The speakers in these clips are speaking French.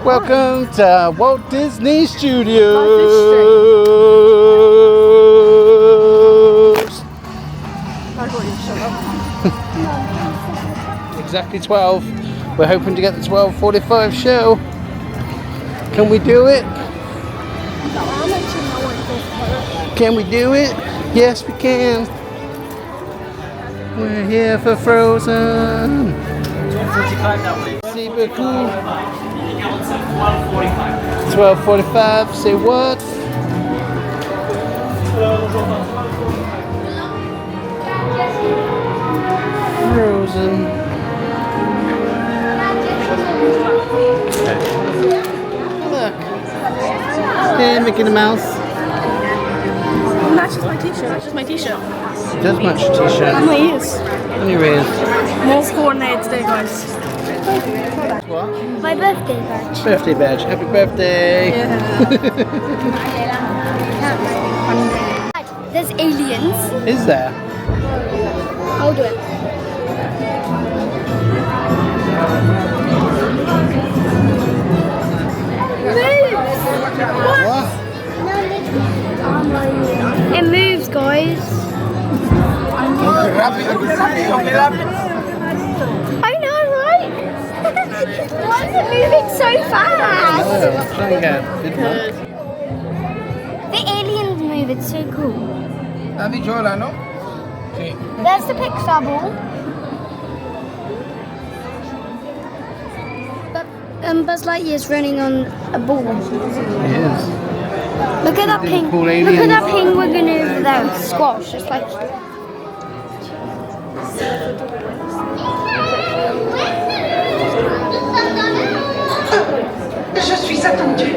Welcome to Walt Disney Studios. Exactly 12. We're hoping to get the 12:45 show. Can we do it? Can we do it? Yes, we can. We're here for Frozen. 12:45. Say what? Frozen. Look. Hey, Mickey the Mouse. Matches my t-shirt. Matches my t-shirt. It does match your t-shirt. And my ears. And your ears. More coordinated today, guys. What? My birthday badge. Birthday badge. Happy birthday. Yeah. There's aliens. Is there? I'll do it. What? It moves, guys. I know, right? Why is it moving so fast? Oh, try and get good luck. The aliens move, it's so cool. There's the Pixar ball. But Buzz Lightyear's running on a ball. It is. Look at that pink. Cool Look aliens. at that penguin over there. Squash. It's like. Je suis attendue.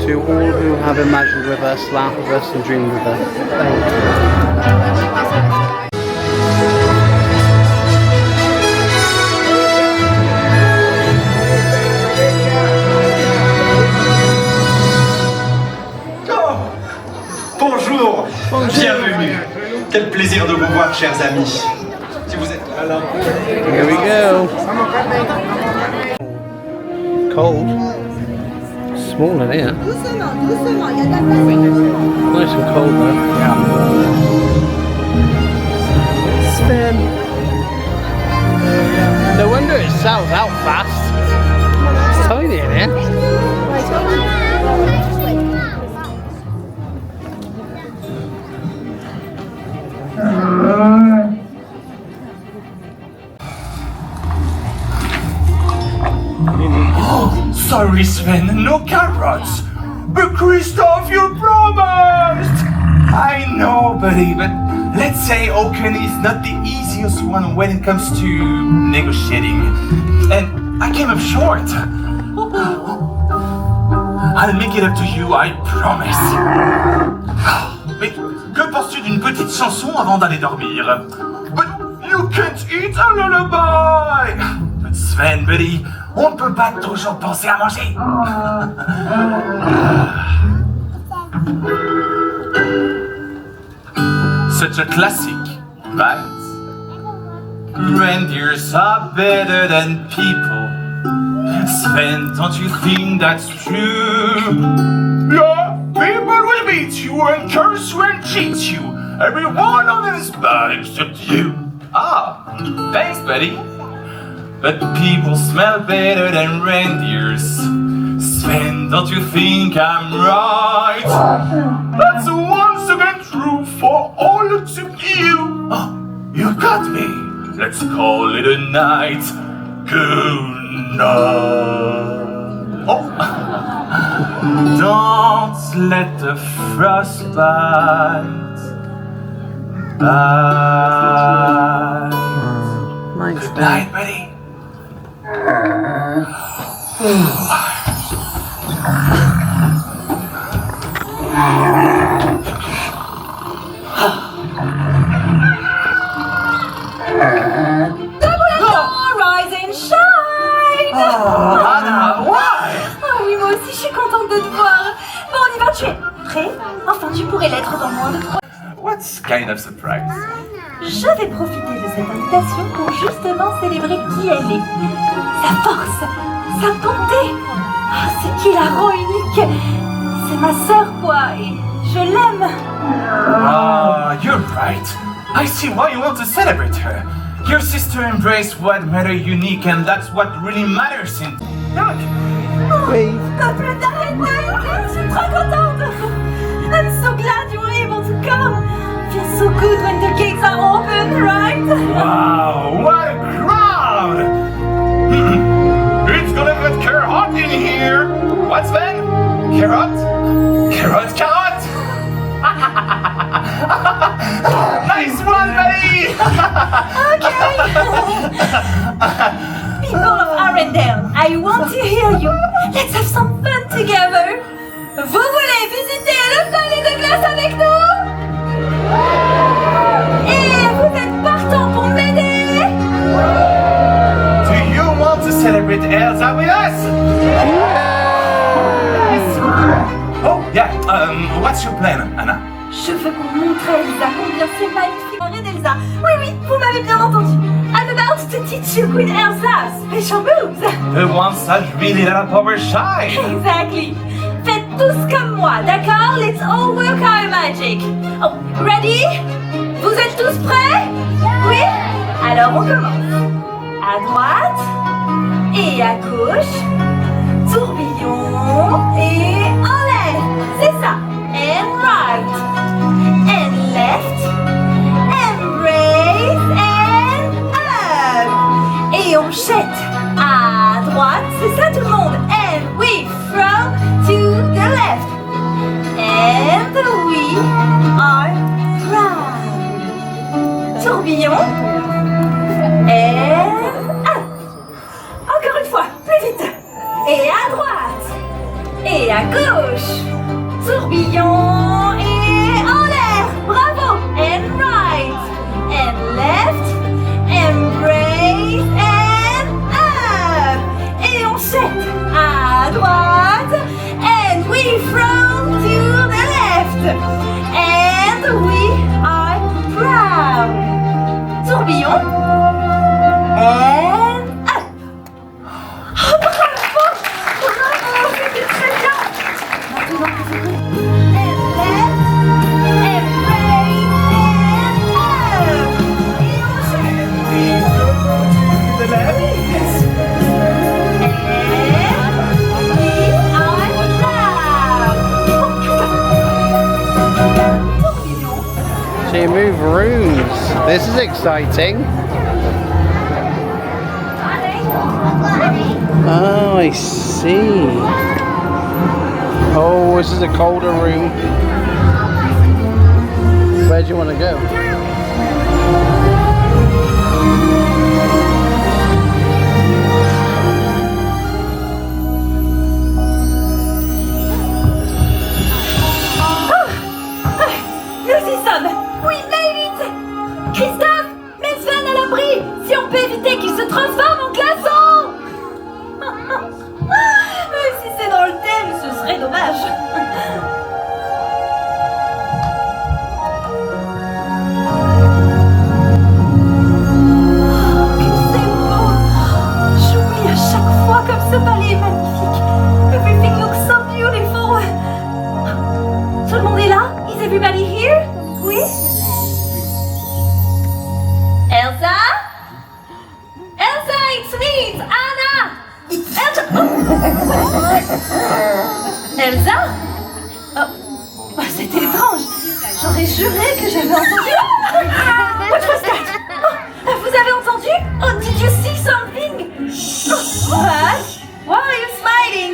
To all who have imagined with us, laughed with us, and dreamed with us. Thank you. Bonjour, bienvenue. Quel plaisir de vous voir, chers amis. Si vous êtes là. Here we go. Cold. Small in here. Nice and cold though. Spin. No wonder it sells out fast. It's tiny in here. Sorry, Sven, no carrots. But Christoph, you promised! I know, buddy, but let's say Oaken is not the easiest one when it comes to negotiating. And I came up short. I'll make it up to you, I promise. Mais que penses-tu d'une petite chanson avant d'aller dormir? But you can't eat a lullaby! But Sven, buddy, on ne peut pas toujours penser à manger. Such a classic, right? Reindeers are better than people. Sven, don't you think that's true? Yeah, people will beat you and curse you and cheat you. Everyone on this bad except you. Ah, thanks, buddy. But people smell better than reindeers. Sven, don't you think I'm right? That's once again true for all except you. Oh, you got me. Let's call it a night. Good night. Oh, don't let the frost bite. Nice. Good night, buddy. Rise and shine. Oh, Anna, why? Oh oui, moi aussi je suis contente de te voir. Bon, on y va, tu es prêt? Enfin, tu pourrais l'être dans moins de 3. What kind of surprise? Je vais profiter de cette invitation pour justement célébrer qui elle est. Sa force, sa bonté. Oh, ce qui la rend unique. C'est ma sœur, quoi, et je l'aime. Ah, you're right. I see why you want to celebrate her. Your sister embraced what made her unique, and that's what really matters in... Look! Wave. Peuple d'Arrêtez, je suis trop contente. I'm so glad you were able to come. Feels so good when the gates are open, right? Wow, what a crowd! It's gonna get carrot in here! What's that? Carrot? Carrot, carrot! Nice one, buddy! People of Arendelle, I want to hear you. Let's have some fun together. Vous voulez visiter le palais de glace avec nous? Et vous êtes partant pour m'aider? Do you want to celebrate Elsa with us? Oh, yeah, what's your plan, Anna? Je veux qu'on montre à Elsa combien c'est magnifique. Arrête Elsa. Oui, oui, vous m'avez bien entendu. I'm about to teach you Queen Elsa's special moves. The ones that really let our power shine. Exactly. Faites tous comme moi, d'accord? Let's all work our magic. Oh, ready? Vous êtes tous prêts? Oui? Alors on commence. À droite et à gauche. Tourbillon et en l'air. C'est ça. And right. And left. And raise. And up. Et on jette. À droite. C'est ça tout le monde. And we throw to the left. And we are proud. Tourbillon. And up. Encore une fois, plus vite. Et à droite. Et à gauche. Tourbillon et en l'air. Bravo. And right. And left. And raise. And up. Et on jette. À droite. And we throw to the left. And we are proud. Tourbillon. And up. Oh, bravo! Bravo! C'était très bien! Maintenant, vous verrez. And left. And raise. And up. Et on jette. The left? So you move rooms. This is exciting. Oh, I see. Oh, this is a colder room. Where do you want to go? Nous y sommes! We made it! Christophe, mets Sven à l'abri! Si on peut éviter qu'il se transforme en glaçon! Si c'est dans le thème, ce serait dommage. C'est beau! J'oublie à chaque fois comme ce palais est magnifique. Everything looks so beautiful. Tout le monde est là? Is everybody here? Oui? Elsa? Elsa, it's me, it's Anna! Elsa! Oh. Elsa? Oh, c'était étrange. J'aurais juré que j'avais entendu. What was that? Oh, vous avez entendu? Oh, did you see something? Oh, what? Why are you smiling?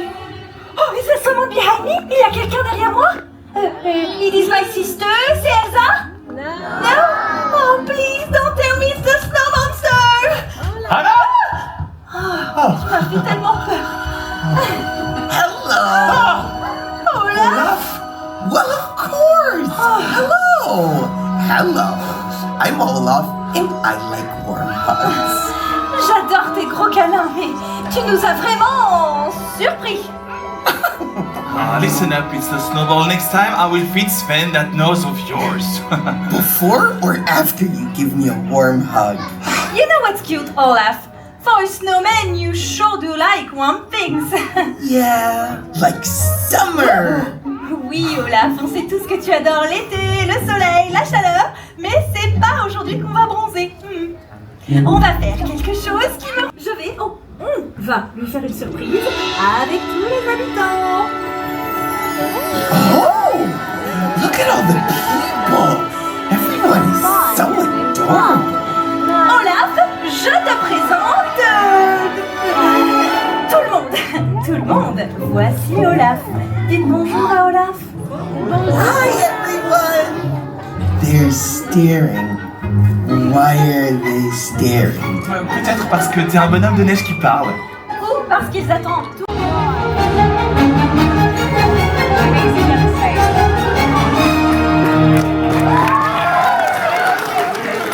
Oh, is there someone behind me? Il y a quelqu'un derrière moi? It is my sister, c'est Elsa? No? Oh, please don't tell me it's the snow monster! Anna? Oh, tu m'as fait tellement peur. Hello! Olaf? Well, of course! Hello! Hello! I'm Olaf. And I like warm hugs. J'adore tes gros câlins, mais tu nous as vraiment surpris. Listen up, it's the snowball. Next time I will feed Sven that nose of yours. Before or after you give me a warm hug? You know what's cute, Olaf? For a snowman, you sure do like warm things. Yeah, like summer. Oui, Olaf, on sait tous que tu adores l'été, le soleil, la chaleur, mais c'est pas aujourd'hui qu'on va bronzer. On va faire quelque chose qui me... On va lui faire une surprise avec tous les habitants. Oh, look at all the people. Everyone is so adorable. Olaf, je te présente... tout le monde. Tout le monde. Voici Olaf. Dites bonjour à Olaf. Hi, everyone. They're staring. Why are they staring? Peut-être parce que t'es un bonhomme de neige qui parle. Ou parce qu'ils attendent tout.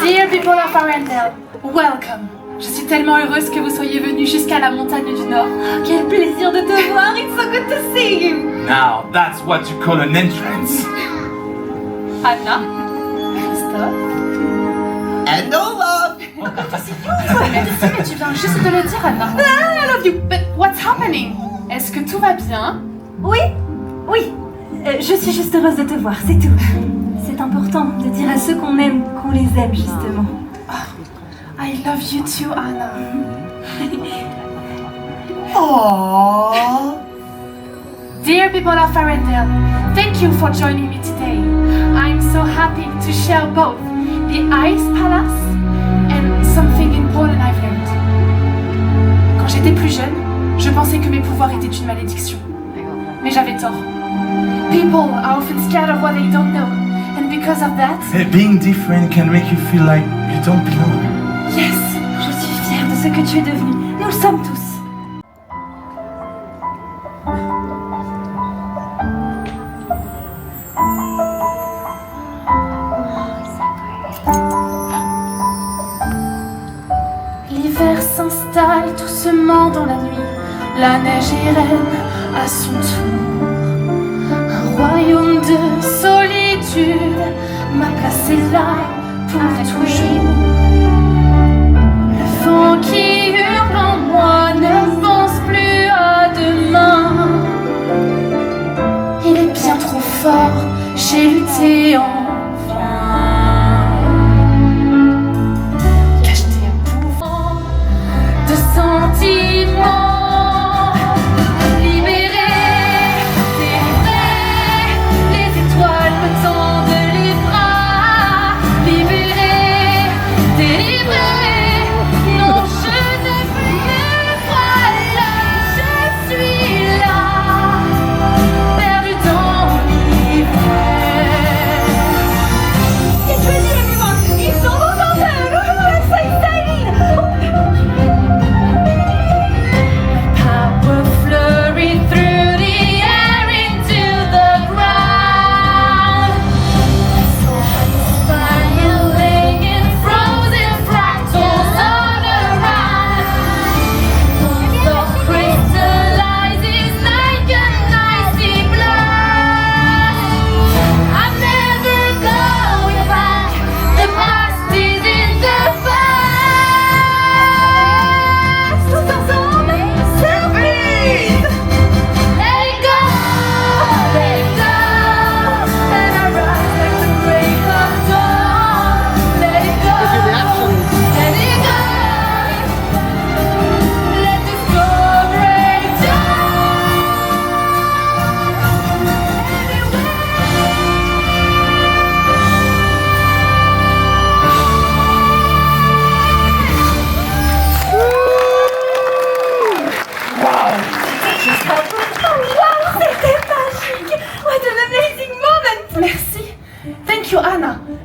Dear people of Arendelle, welcome. Je suis tellement heureuse que vous soyez venus jusqu'à la montagne du Nord. Quel plaisir de te voir. It's so good to see you. Now, that's what you call an entrance. Anna, Christophe. And Olaf. Merci, mais tu viens juste de le dire, Anna. I love you. But what's happening? Est-ce que tout va bien? Oui. Je suis juste heureuse de te voir, c'est tout. C'est important de dire à ceux qu'on aime qu'on les aime, justement. I love you too, Anna. Aww. Dear people of Arendelle, thank you for joining me today. I'm so happy to share both the Ice Palace and something important I've learned. Quand j'étais plus jeune, je pensais que mes pouvoirs étaient une malédiction. Mais j'avais tort. People are often scared of what they don't know, and because of that... Being different can make you feel like you don't belong. Yes, je suis fière de ce que tu es devenu. Nous le sommes tous. L'hiver s'installe doucement dans la nuit. La neige est reine à son tour. Un royaume de solitude m'a placé là pour toujours. Le vent qui hurle en moi ne pense plus à demain. Il est bien trop fort, j'ai lutté en vain. Cacheté un pouvoir de sentiments.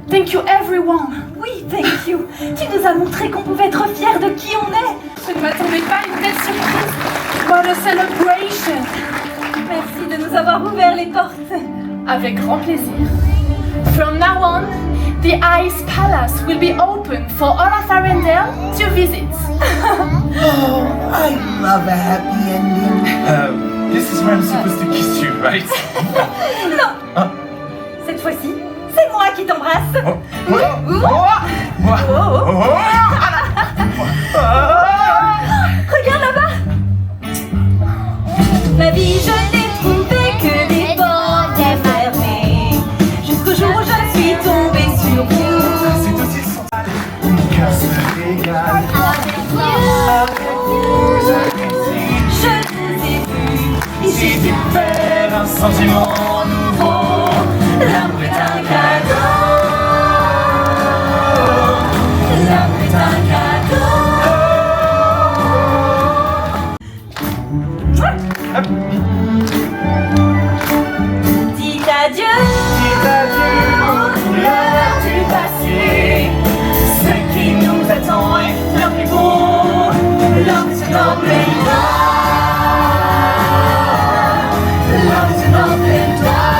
Thank you everyone. Oui, thank you. Tu nous as montré qu'on pouvait être fiers de qui on est. Je ne m'attendais pas à une telle surprise. What a celebration. Merci de nous avoir ouvert les portes. Avec grand plaisir. From now now on, the Ice Palace will be open for all of Arendelle to visit. Oh, I love a happy ending. This is where I'm supposed to kiss you, right? Non. Cette fois-ci, c'est moi qui t'embrasse. Regarde là-bas. Ma vie, je n'ai trouvé que des portes fermées. Jusqu'au jour où je suis tombée sur vous. C'est aussi le son. Mon cœur se régale. Je vous ai vu. Ici, tu perds un sentiment nouveau. L'amour est un cadeau. L'amour est un cadeau. Dites adieu. Dis adieu aux couleurs du passé. Ce qui nous attend est bien plus beau. Love is an open door. Love is an open door.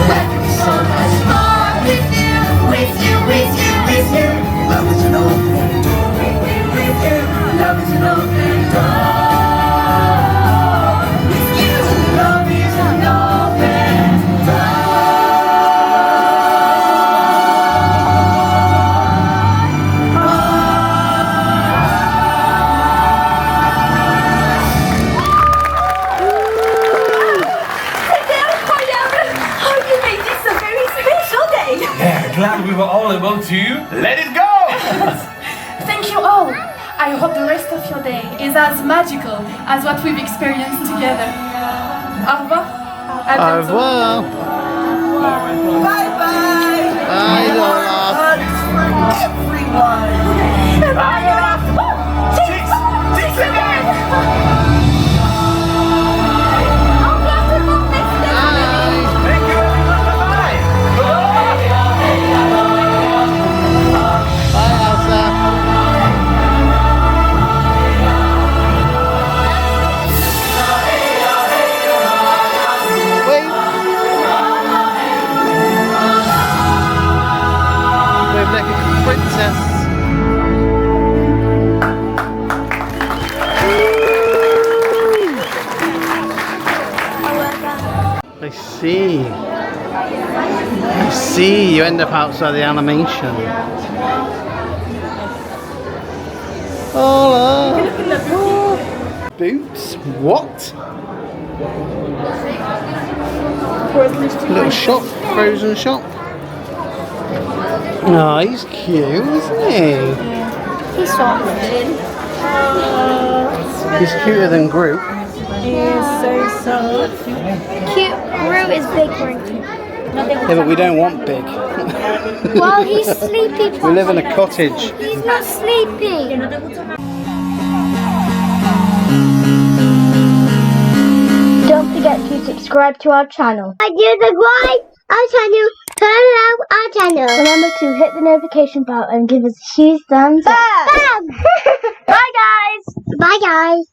Life can be so much more with you, with you, with you, with you. Love is an open door. With you, love is an open door. With you, love is an open door. C'était incroyable. Oh, you made this a very special day. Yeah, glad we were all able to let it go. Thank you all. I hope the rest of your day is as magical as what we've experienced together. Au revoir. À Au bientôt. revoir. Bye bye. Bye, Lola. Hugs for everyone. Bye, Olaf. Cheeks, cheeks again. Bye. Thank you, everyone. Bye-bye. Bye, Elsa. Wait. We're like a princess. I see. I see. You end up outside the animation. Hola. Boots? What? Little shop, frozen shop. Oh, he's cute, isn't he? He's soft. He's cuter than Groot. Cute. Groot is big, weren't you? Yeah, but we don't want big. Well, he's sleepy. We live in a cottage. He's not sleeping. Don't forget to subscribe to our channel. I do subscribe our channel. Turn on our channel. Remember to hit the notification bell and give us a huge thumbs up. Bye guys. Bye guys.